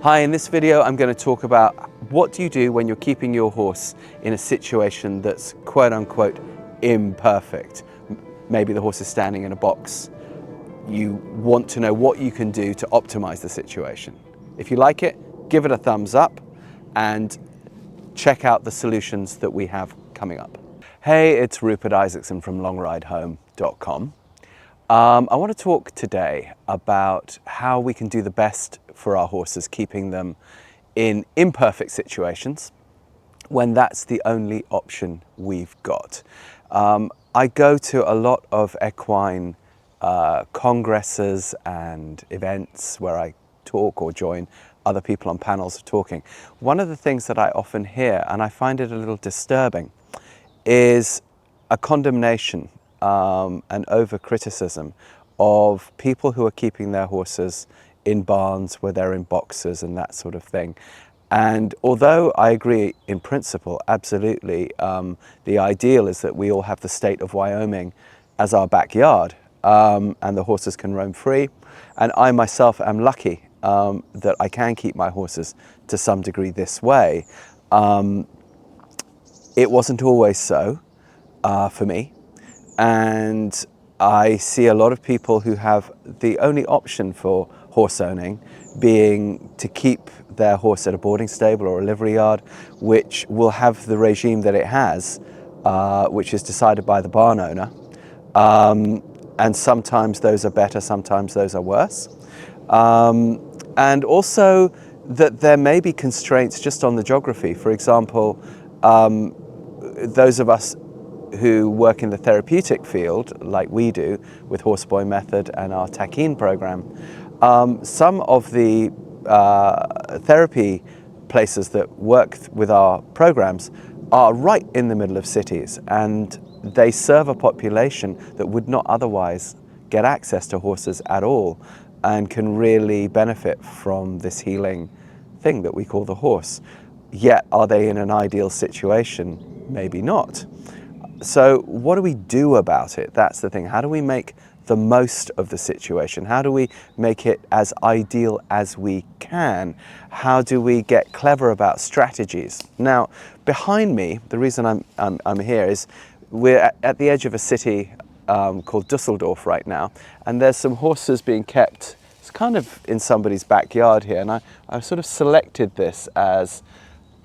Hi, in this video I'm going to talk about what do you do when you're keeping your horse in a situation that's quote-unquote imperfect. Maybe the horse is standing in a box. You want to know what you can do to optimize the situation. If you like it, give it a thumbs up and check out the solutions that we have coming up. Hey, it's Rupert Isaacson from longridehome.com. I want to talk today about how we can do the best for our horses, keeping them in imperfect situations when that's the only option we've got. I go to a lot of equine congresses and events where I talk or join other people on panels talking. One of the things that I often hear, and I find it a little disturbing, is a condemnation and over-criticism of people who are keeping their horses in barns where they're in boxes and that sort of thing. And although I agree in principle, absolutely, the ideal is that we all have the state of Wyoming as our backyard and the horses can roam free. And I myself am lucky that I can keep my horses to some degree this way. It wasn't always so for me. And I see a lot of people who have the only option for horse owning being to keep their horse at a boarding stable or a livery yard, which will have the regime that it has, which is decided by the barn owner. And sometimes those are better, sometimes those are worse. And also that there may be constraints just on the geography. For example, those of us who work in the therapeutic field, like we do with Horseboy Method and our Taquine program, some of the therapy places that work with our programs are right in the middle of cities, and they serve a population that would not otherwise get access to horses at all and can really benefit from this healing thing that we call the horse. Yet, are they in an ideal situation? Maybe not. So what do we do about it? That's the thing. How do we make the most of the situation? How do we make it as ideal as we can? How do we get clever about strategies? Now, behind me, the reason I'm here is we're at the edge of a city called Düsseldorf right now, and there's some horses being kept. It's kind of in somebody's backyard here, and I sort of selected this as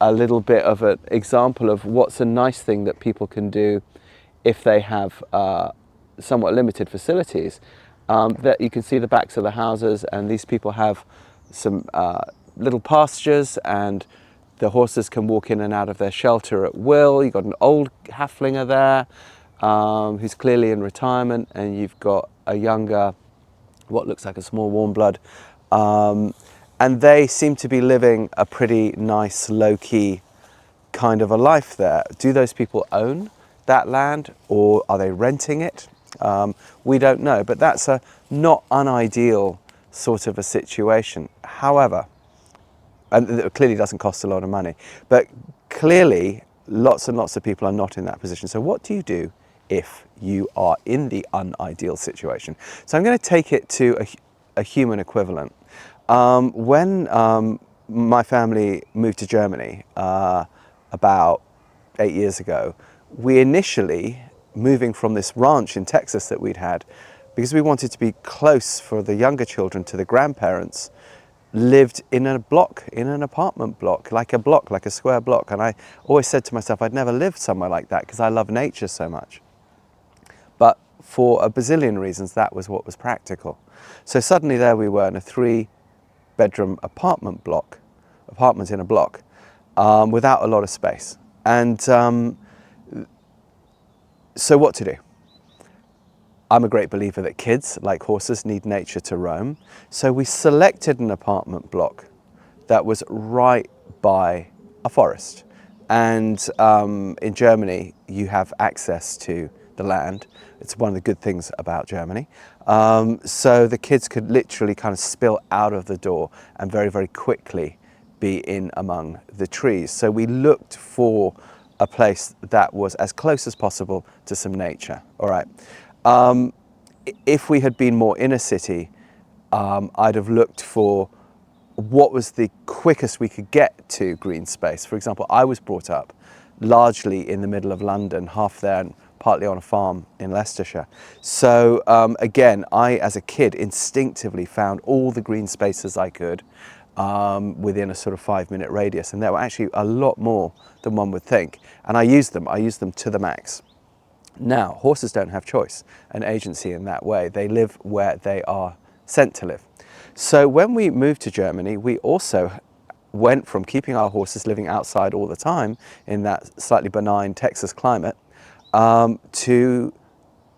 a little bit of an example of what's a nice thing that people can do if they have somewhat limited facilities. That you can see the backs of the houses, and these people have some little pastures, and the horses can walk in and out of their shelter at will. You've got an old Haflinger there who's clearly in retirement, and you've got a younger, what looks like a small warm blood. And they seem to be living a pretty nice, low-key kind of a life there. Do those people own that land, or are they renting it? We don't know, but that's a not unideal sort of a situation. However, and it clearly doesn't cost a lot of money, but clearly lots and lots of people are not in that position. So what do you do if you are in the unideal situation? So I'm going to take it to a human equivalent. When my family moved to Germany about 8 years ago, we initially, moving from this ranch in Texas that we'd had, because we wanted to be close for the younger children to the grandparents, lived in a block, in an apartment block, like a square block. And I always said to myself, I'd never lived somewhere like that because I love nature so much. But for a bazillion reasons, that was what was practical. So suddenly there we were in a 3-bedroom apartment in a block, without a lot of space. And so what to do? I'm a great believer that kids, like horses, need nature to roam. So we selected an apartment block that was right by a forest. And in Germany, you have access to the land. It's one of the good things about Germany. So the kids could literally kind of spill out of the door and very, very quickly be in among the trees. So we looked for a place that was as close as possible to some nature. All right. If we had been more inner city, I'd have looked for what was the quickest we could get to green space. For example, I was brought up largely in the middle of London, half there and partly on a farm in Leicestershire. So again, I as a kid instinctively found all the green spaces I could within a sort of 5-minute radius, and there were actually a lot more than one would think, and I used them to the max. Now, horses don't have choice and agency in that way. They live where they are sent to live. So when we moved to Germany, we also went from keeping our horses living outside all the time in that slightly benign Texas climate to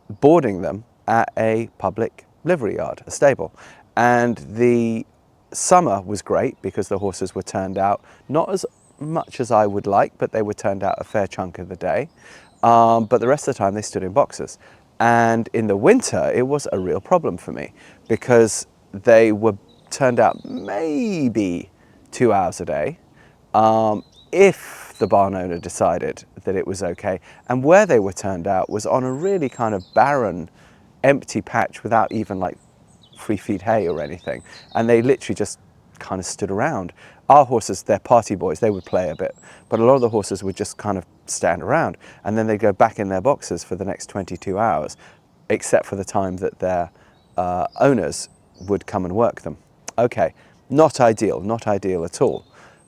boarding them at a public livery yard, a stable. And the summer was great because the horses were turned out, not as much as I would like, but they were turned out a fair chunk of the day. But the rest of the time they stood in boxes. And in the winter, it was a real problem for me because they were turned out maybe 2 hours a day, if the barn owner decided that it was okay. And where they were turned out was on a really kind of barren, empty patch without even like free feed hay or anything. And they literally just kind of stood around. Our horses, they're party boys, they would play a bit, but a lot of the horses would just kind of stand around, and then they'd go back in their boxes for the next 22 hours, except for the time that their owners would come and work them. Okay, not ideal at all.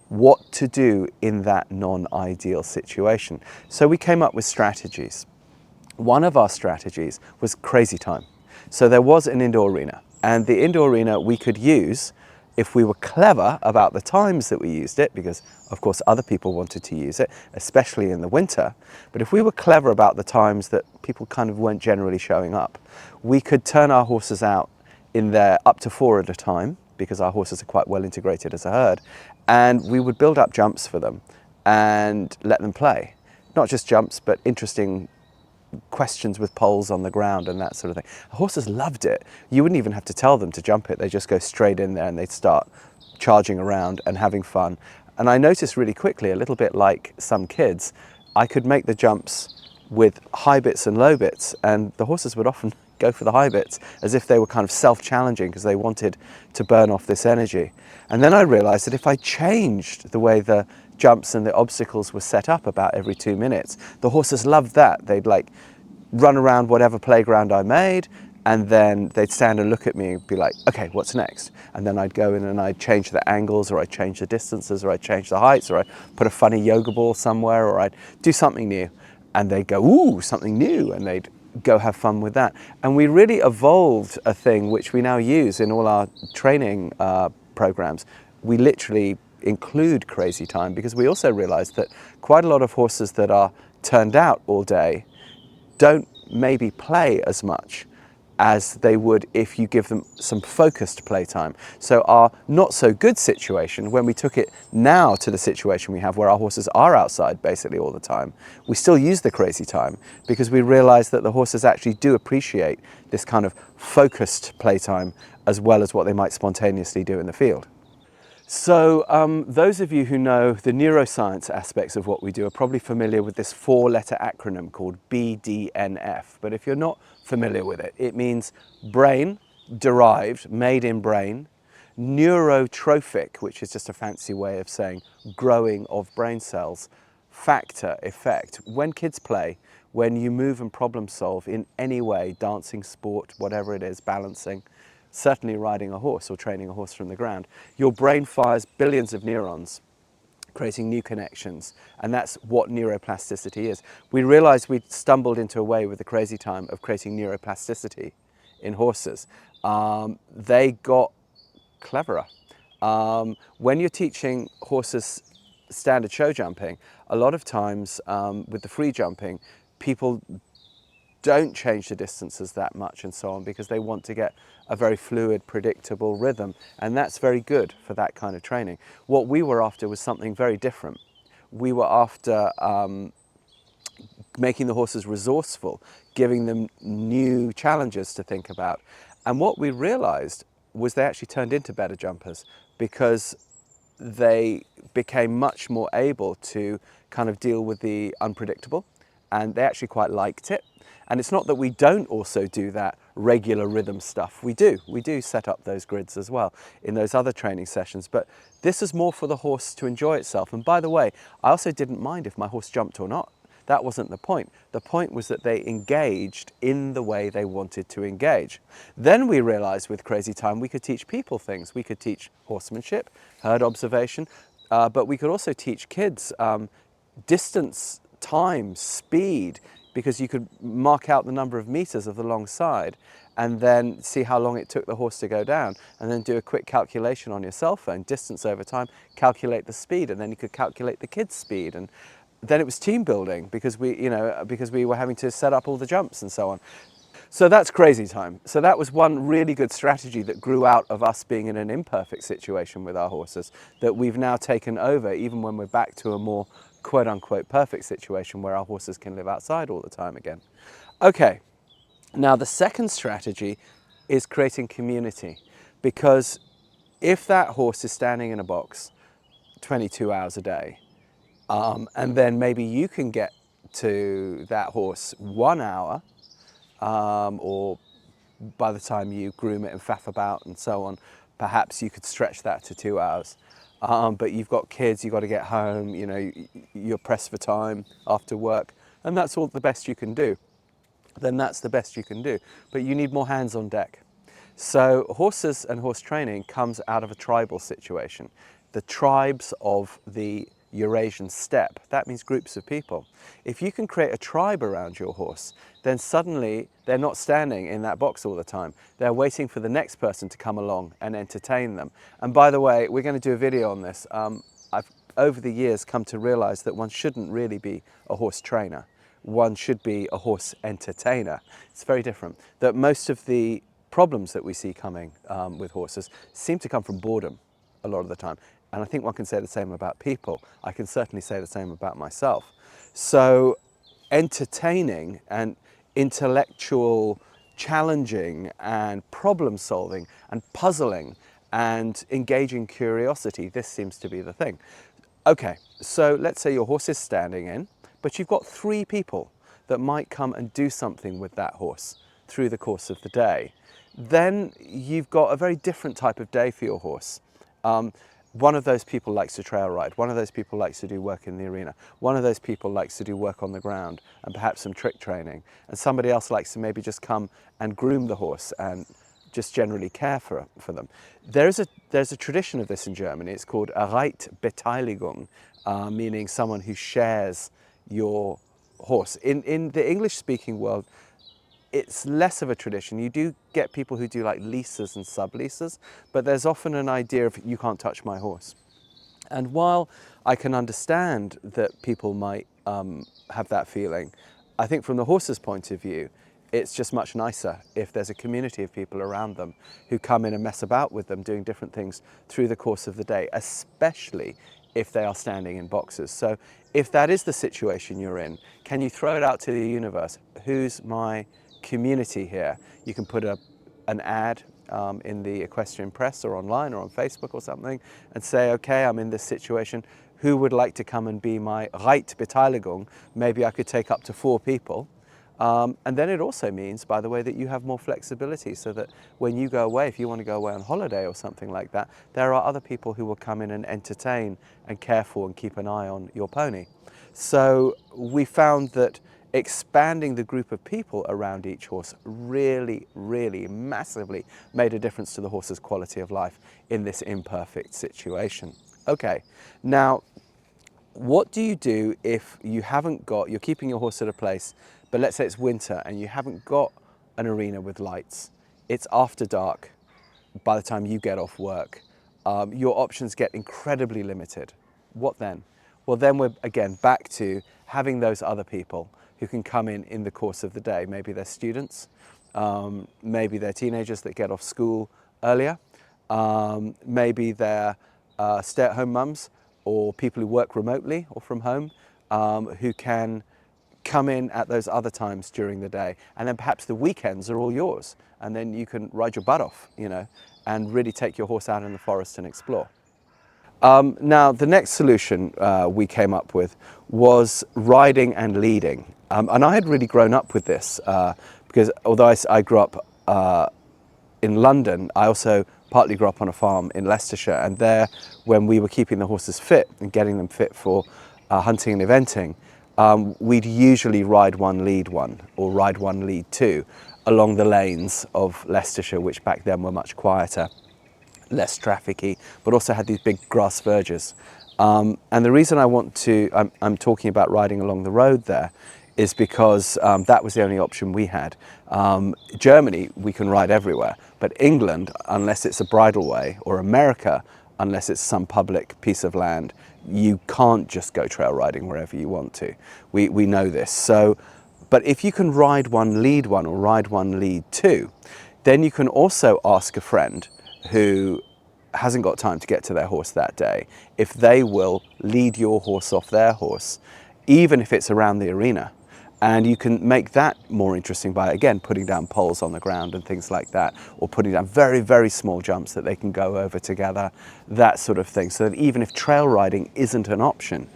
What to do in that non-ideal situation? So we came up with strategies. One of our strategies was crazy time. So there was an indoor arena, and the indoor arena we could use if we were clever about the times that we used it, because of course other people wanted to use it, especially in the winter. But if we were clever about the times that people kind of weren't generally showing up, we could turn our horses out in there up to 4 at a time, because our horses are quite well integrated as a herd, and we would build up jumps for them and let them play. Not just jumps, but interesting questions with poles on the ground and that sort of thing. The horses loved it. You wouldn't even have to tell them to jump it. They just go straight in there and they'd start charging around and having fun. And I noticed really quickly, a little bit like some kids, I could make the jumps with high bits and low bits, and the horses would often go for the high bits as if they were kind of self-challenging because they wanted to burn off this energy. And then I realized that if I changed the way the jumps and the obstacles were set up about every 2 minutes, the horses loved that. They'd like run around whatever playground I made, and then they'd stand and look at me and be like, okay, what's next? And then I'd go in and I'd change the angles, or I'd change the distances, or I'd change the heights, or I'd put a funny yoga ball somewhere, or I'd do something new. And they'd go, ooh, something new, and they'd go have fun with that. And we really evolved a thing which we now use in all our training programs. We literally include crazy time, because we also realized that quite a lot of horses that are turned out all day don't maybe play as much as they would if you give them some focused playtime. So our not so good situation, when we took it now to the situation we have where our horses are outside basically all the time, we still use the crazy time because we realize that the horses actually do appreciate this kind of focused playtime as well as what they might spontaneously do in the field. So those of you who know the neuroscience aspects of what we do are probably familiar with this 4-letter acronym called BDNF. But if you're not familiar with it, it means brain, derived, made in brain, neurotrophic, which is just a fancy way of saying growing of brain cells, factor, effect. When kids play, when you move and problem solve in any way, dancing, sport, whatever it is, balancing, certainly riding a horse or training a horse from the ground, your brain fires billions of neurons, creating new connections. And that's what neuroplasticity is. We realized we'd stumbled into a way with the crazy time of creating neuroplasticity in horses. They got cleverer. When you're teaching horses standard show jumping, a lot of times with the free jumping, people don't change the distances that much and so on because they want to get a very fluid, predictable rhythm, and that's very good for that kind of training. What we were after was something very different. We were after making the horses resourceful, giving them new challenges to think about. And what we realized was they actually turned into better jumpers because they became much more able to kind of deal with the unpredictable, and they actually quite liked it. And it's not that we don't also do that regular rhythm stuff. We do set up those grids as well in those other training sessions, but this is more for the horse to enjoy itself. And by the way, I also didn't mind if my horse jumped or not. That wasn't the point. The point was that they engaged in the way they wanted to engage. Then we realized with Crazy Time we could teach people things. We could teach horsemanship, herd observation, but we could also teach kids distance, time, speed, because you could mark out the number of meters of the long side and then see how long it took the horse to go down, and then do a quick calculation on your cell phone, distance over time, calculate the speed, and then you could calculate the kid's speed. And then it was team building because we were having to set up all the jumps and so on. So that's Crazy Time. So that was one really good strategy that grew out of us being in an imperfect situation with our horses that we've now taken over, even when we're back to a more quote unquote perfect situation where our horses can live outside all the time again. Okay, now the second strategy is creating community, because if that horse is standing in a box 22 hours a day, and then maybe you can get to that horse 1 hour, or by the time you groom it and faff about and so on, perhaps you could stretch that to 2 hours. But you've got kids, you've got to get home, you're pressed for time after work, and that's all the best you can do. Then that's the best you can do. But you need more hands on deck. So horses and horse training comes out of a tribal situation. The tribes of the Eurasian steppe, that means groups of people. If you can create a tribe around your horse, then suddenly they're not standing in that box all the time. They're waiting for the next person to come along and entertain them. And by the way, we're going to do a video on this. I've over the years come to realize that one shouldn't really be a horse trainer. One should be a horse entertainer. It's very different. That most of the problems that we see coming with horses seem to come from boredom a lot of the time. And I think one can say the same about people. I can certainly say the same about myself. So entertaining and intellectual challenging and problem solving and puzzling and engaging curiosity, this seems to be the thing. Okay, so let's say your horse is standing in, but you've got 3 people that might come and do something with that horse through the course of the day. Then you've got a very different type of day for your horse. One of those people likes to trail ride. One of those people likes to do work in the arena. One of those people likes to do work on the ground and perhaps some trick training. And somebody else likes to maybe just come and groom the horse and just generally care for them. There's a tradition of this in Germany. It's called a Reitbeteiligung, meaning someone who shares your horse. In the English-speaking world, it's less of a tradition. You do get people who do like leases and sub-leases, but there's often an idea of you can't touch my horse. And while I can understand that people might have that feeling, I think from the horse's point of view, it's just much nicer if there's a community of people around them who come in and mess about with them, doing different things through the course of the day, especially if they are standing in boxes. So if that is the situation you're in, can you throw it out to the universe? Who's my community here? You can put an ad in the equestrian press or online or on Facebook or something and say, okay, I'm in this situation. Who would like to come and be my Reitbeteiligung? Maybe I could take up to 4 people. And then it also means, by the way, that you have more flexibility so that when you go away, if you want to go away on holiday or something like that, there are other people who will come in and entertain and care for and keep an eye on your pony. So we found that expanding the group of people around each horse really, really massively made a difference to the horse's quality of life in this imperfect situation. Okay, now what do you do if you're keeping your horse at a place, but let's say it's winter and you haven't got an arena with lights, it's after dark by the time you get off work, your options get incredibly limited. What then? Well, then we're again back to having those other people who can come in the course of the day. Maybe they're students, maybe they're teenagers that get off school earlier, maybe they're stay-at-home mums or people who work remotely or from home, who can come in at those other times during the day. And then perhaps the weekends are all yours, and then you can ride your butt off, and really take your horse out in the forest and explore. Now, the next solution we came up with was riding and leading. And I had really grown up with this because although I grew up in London, I also partly grew up on a farm in Leicestershire, and there, when we were keeping the horses fit and getting them fit for hunting and eventing, we'd usually ride one, lead one, or ride one, lead two, along the lanes of Leicestershire, which back then were much quieter, less trafficky, but also had these big grass verges. And the reason I'm talking about riding along the road there is because that was the only option we had. Germany, we can ride everywhere, but England, unless it's a bridleway, or America, unless it's some public piece of land, you can't just go trail riding wherever you want to. We know this. So, but if you can ride one, lead one, or ride one, lead two, then you can also ask a friend who hasn't got time to get to their horse that day if they will lead your horse off their horse, even if it's around the arena. And you can make that more interesting by, again, putting down poles on the ground and things like that, or putting down very, very small jumps that they can go over together, that sort of thing. So that even if trail riding isn't an option,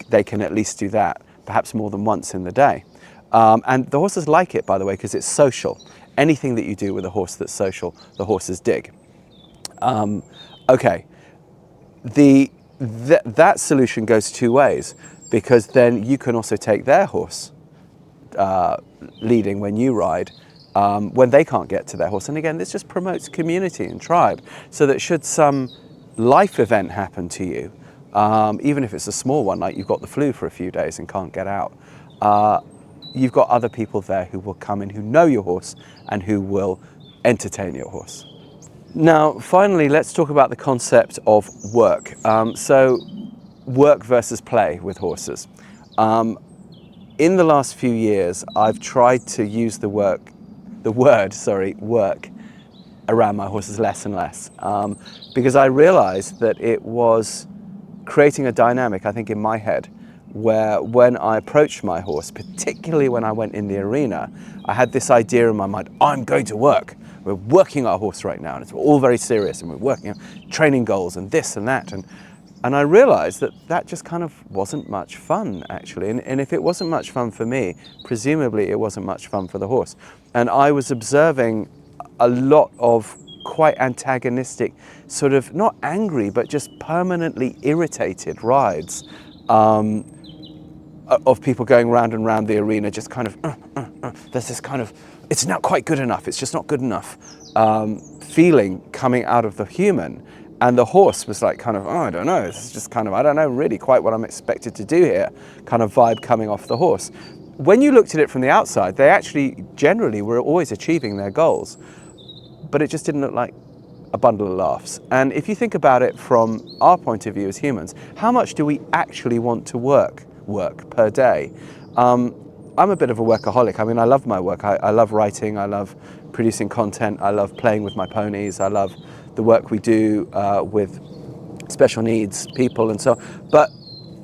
they can at least do that, perhaps more than once in the day. And the horses like it, by the way, because it's social. Anything that you do with a horse that's social, the horses dig. Okay, that solution goes two ways, because then you can also take their horse leading when you ride, when they can't get to their horse. And again, this just promotes community and tribe, so that should some life event happen to you, even if it's a small one, like you've got the flu for a few days and can't get out, you've got other people there who will come in, who know your horse and who will entertain your horse. Now, finally, let's talk about the concept of work. So work versus play with horses. In the last few years, I've tried to use the word, work, around my horses less and less, because I realized that it was creating a dynamic, I think, in my head, where when I approached my horse, particularly when I went in the arena, I had this idea in my mind, I'm going to work. We're working our horse right now, and it's all very serious, and we're working on training goals and this and that. And I realized that just kind of wasn't much fun, actually. And if it wasn't much fun for me, presumably it wasn't much fun for the horse. And I was observing a lot of quite antagonistic, sort of not angry, but just permanently irritated rides of people going round and round the arena, just kind of, there's this kind of, it's not quite good enough, it's just not good enough feeling coming out of the human. And the horse was like kind of, oh, I don't know, this is just kind of, I don't know really quite what I'm expected to do here, kind of vibe coming off the horse. When you looked at it from the outside, they actually generally were always achieving their goals, but it just didn't look like a bundle of laughs. And if you think about it from our point of view as humans, how much do we actually want to work per day? I'm a bit of a workaholic. I mean, I love my work. I love writing, I love producing content, I love playing with my ponies, I love the work we do with special needs people and so on. But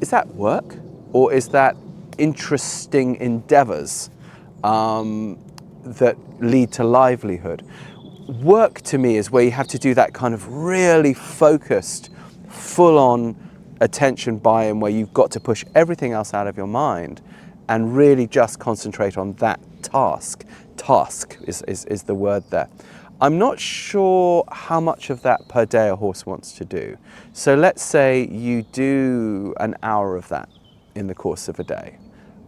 is that work, or is that interesting endeavors that lead to livelihood? Work to me is where you have to do that kind of really focused, full-on attention buy-in, where you've got to push everything else out of your mind and really just concentrate on that task. Task is the word there. I'm not sure how much of that per day a horse wants to do. So let's say you do an hour of that in the course of a day.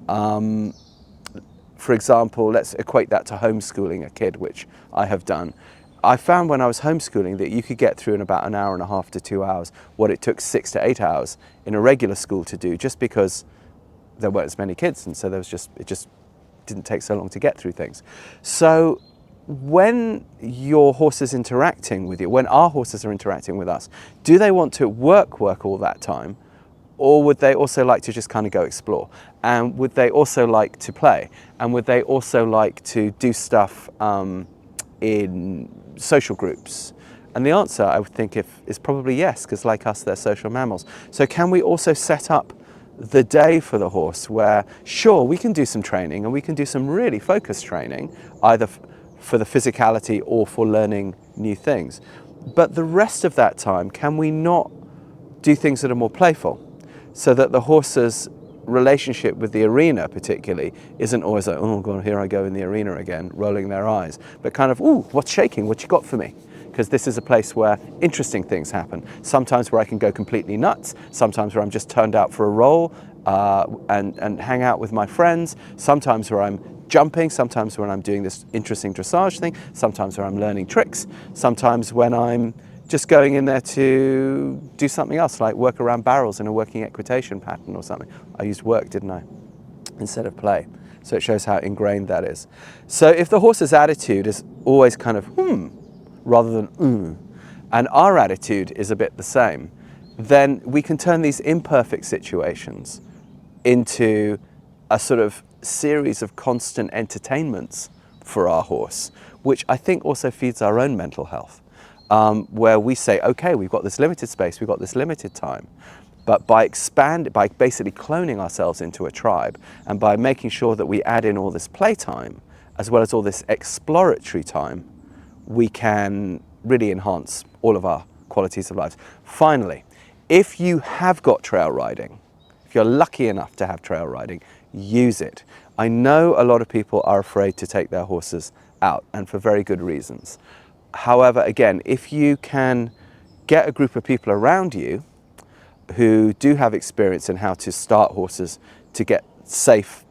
For example, let's equate that to homeschooling a kid, which I have done. I found when I was homeschooling that you could get through in about an hour and a half to 2 hours what it took 6 to 8 hours in a regular school to do, just because there weren't as many kids, and so it just didn't take so long to get through things. So when your horse is interacting with you, when our horses are interacting with us, do they want to work all that time? Or would they also like to just kind of go explore? And would they also like to play? And would they also like to do stuff in social groups? And the answer, I would think, is probably yes, because like us, they're social mammals. So can we also set up the day for the horse where, sure, we can do some training, and we can do some really focused training, either for the physicality or for learning new things. But the rest of that time, can we not do things that are more playful, so that the horses relationship with the arena particularly isn't always like, oh God, here I go in the arena again, rolling their eyes, but kind of, ooh, what's shaking? What you got for me? Because this is a place where interesting things happen. Sometimes where I can go completely nuts, sometimes where I'm just turned out for a roll and hang out with my friends, sometimes where I'm jumping, sometimes when I'm doing this interesting dressage thing, sometimes where I'm learning tricks, sometimes when I'm just going in there to do something else, like work around barrels in a working equitation pattern or something. I used work, didn't I, instead of play. So it shows how ingrained that is. So if the horse's attitude is always kind of rather than and our attitude is a bit the same, then we can turn these imperfect situations into a sort of series of constant entertainments for our horse, which I think also feeds our own mental health, where we say, okay, we've got this limited space, we've got this limited time, but by basically cloning ourselves into a tribe, and by making sure that we add in all this playtime, as well as all this exploratory time, we can really enhance all of our qualities of life. Finally, if you have got trail riding, if you're lucky enough to have trail riding, use it. I know a lot of people are afraid to take their horses out, and for very good reasons. However, again, if you can get a group of people around you who do have experience in how to start horses to get safe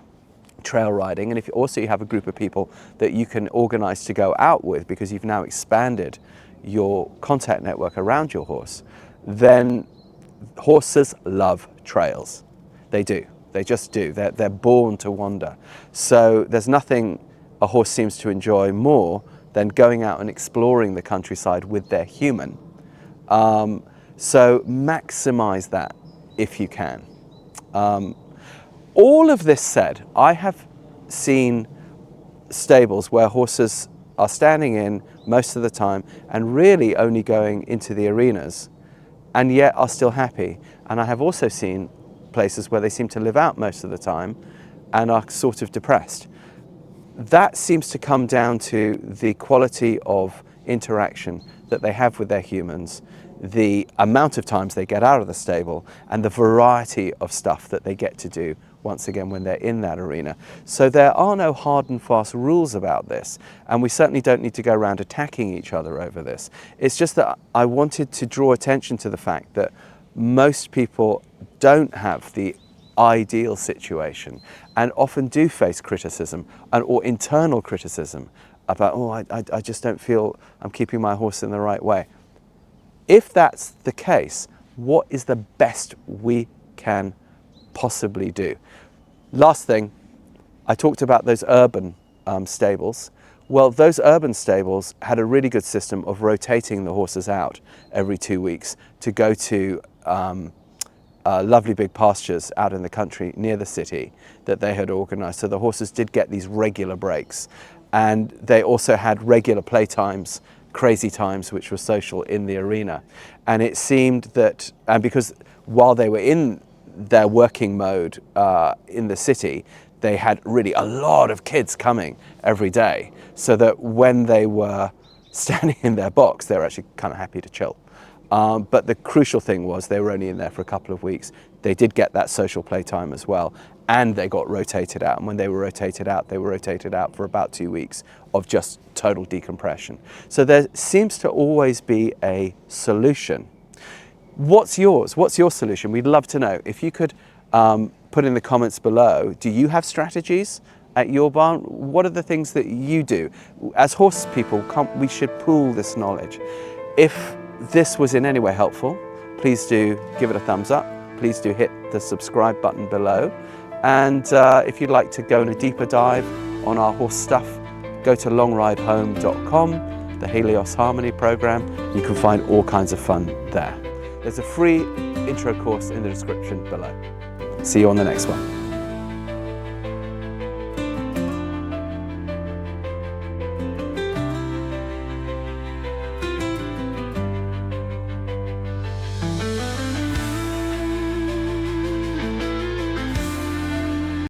trail riding, and if also you have a group of people that you can organize to go out with because you've now expanded your contact network around your horse, then horses love trails. They do. They just do. They're born to wander. So there's nothing a horse seems to enjoy more than going out and exploring the countryside with their human. So maximize that if you can. All of this said, I have seen stables where horses are standing in most of the time and really only going into the arenas, and yet are still happy. And I have also seen places where they seem to live out most of the time and are sort of depressed. That seems to come down to the quality of interaction that they have with their humans, the amount of times they get out of the stable, and the variety of stuff that they get to do once again when they're in that arena. So there are no hard and fast rules about this, and we certainly don't need to go around attacking each other over this. It's just that I wanted to draw attention to the fact that most people don't have the ideal situation and often do face criticism or internal criticism about, oh, I just don't feel I'm keeping my horse in the right way. If that's the case, what is the best we can possibly do? Last thing, I talked about those urban stables. Well, those urban stables had a really good system of rotating the horses out every 2 weeks to go to lovely big pastures out in the country near the city that they had organised. So the horses did get these regular breaks, and they also had regular playtimes, crazy times, which were social in the arena. And it seemed that, and because while they were in their working mode in the city, they had really a lot of kids coming every day, so that when they were standing in their box, they were actually kind of happy to chill. But the crucial thing was they were only in there for a couple of weeks. They did get that social playtime as well, and they got rotated out. And when they were rotated out, they were rotated out for about 2 weeks of just total decompression. So there seems to always be a solution. What's yours? What's your solution? We'd love to know. If you could put in the comments below, do you have strategies at your barn? What are the things that you do? As horse people, we should pool this knowledge. If this was in any way helpful, please do give it a thumbs up. Please do hit the subscribe button below. And if you'd like to go in a deeper dive on our horse stuff, go to longridehome.com, the Helios Harmony program. You can find all kinds of fun there. There's a free intro course in the description below. See you on the next one.